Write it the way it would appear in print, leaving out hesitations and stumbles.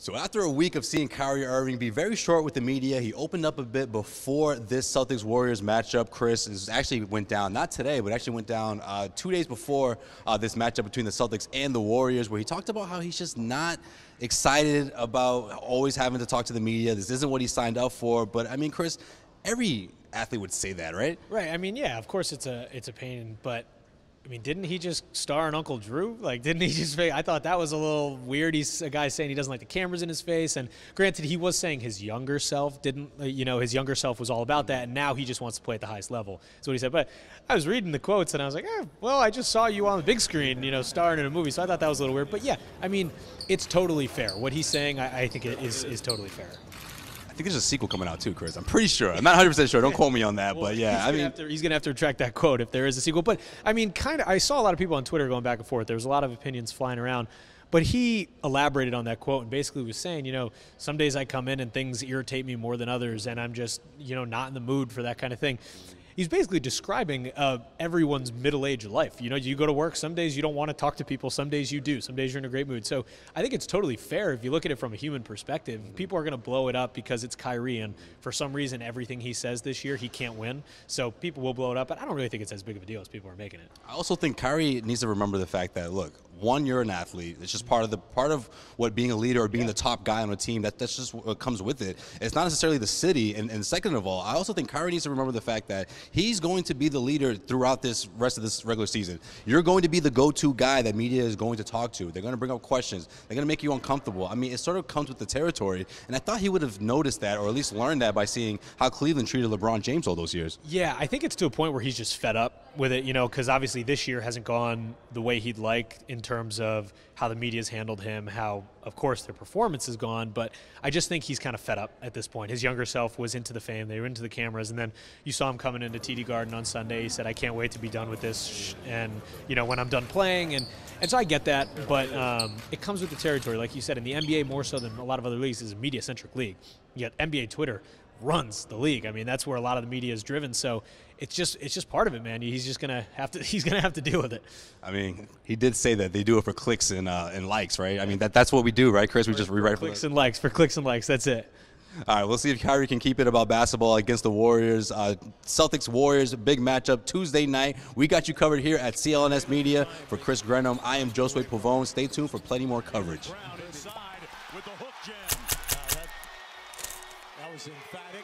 So after a week of seeing Kyrie Irving be very short with the media, he opened up a bit before this Celtics-Warriors matchup. Chris, it actually went down, not today, but actually went down 2 days before this matchup between the Celtics and the Warriors, where he talked about how he's just not excited about always having to talk to the media. This isn't what he signed up for. But, I mean, Chris, every athlete would say that, right? Right. I mean, yeah, of course it's a pain, but I mean, didn't he just star in Uncle Drew? Like, didn't he just? I thought that was a little weird. He's a guy saying he doesn't like the cameras in his face, and granted, he was saying his younger self didn't. His younger self was all about that, and now he just wants to play at the highest level. That's what he said. But I was reading the quotes, and I was like, well, I just saw you on the big screen, starring in a movie, so I thought that was a little weird. But yeah, I mean, it's totally fair. What he's saying, I think it is totally fair. I think there's a sequel coming out too, Chris. I'm pretty sure. I'm not 100% sure. Don't quote me on that, well, but yeah, he's gonna have to retract that quote if there is a sequel. But I mean, I saw a lot of people on Twitter going back and forth. There was a lot of opinions flying around, but he elaborated on that quote and basically was saying, some days I come in and things irritate me more than others, and I'm just, not in the mood for that kind of thing. He's basically describing everyone's middle-aged life. You go to work, some days you don't want to talk to people, some days you do, some days you're in a great mood. So I think it's totally fair if you look at it from a human perspective. People are going to blow it up because it's Kyrie, and for some reason everything he says this year, he can't win. So people will blow it up, but I don't really think it's as big of a deal as people are making it. I also think Kyrie needs to remember the fact that, look, one, you're an athlete. It's just part of what being a leader or being the top guy on a team, that's just what comes with it. It's not necessarily the city. And second of all, I also think Kyrie needs to remember the fact that he's going to be the leader throughout this rest of this regular season. You're going to be the go-to guy that media is going to talk to. They're going to bring up questions. They're going to make you uncomfortable. I mean, it sort of comes with the territory. And I thought he would have noticed that, or at least learned that by seeing how Cleveland treated LeBron James all those years. Yeah, I think it's to a point where he's just fed up with it, because obviously this year hasn't gone the way he'd like in terms of how the media's handled him, how, of course, their performance has gone, but I just think he's kind of fed up at this point. His younger self was into the fame, they were into the cameras, and then you saw him coming into TD Garden on Sunday. He said, I can't wait to be done with this, and, when I'm done playing, and so I get that, but it comes with the territory. Like you said, in the NBA more so than a lot of other leagues, is a media-centric league. Yet NBA Twitter runs the league. I mean, that's where a lot of the media is driven. So it's just part of it, man. He's gonna have to deal with it. I mean, he did say that they do it for clicks and likes, right? I mean, that's what we do, right, Chris? We just rewrite for clicks and likes. For clicks and likes, that's it. All right, we'll see if Kyrie can keep it about basketball against the Warriors. Celtics-Warriors, big matchup Tuesday night. We got you covered here at CLNS Media. For Chris Grenham, I am Josue Pavon. Stay tuned for plenty more coverage. That was emphatic.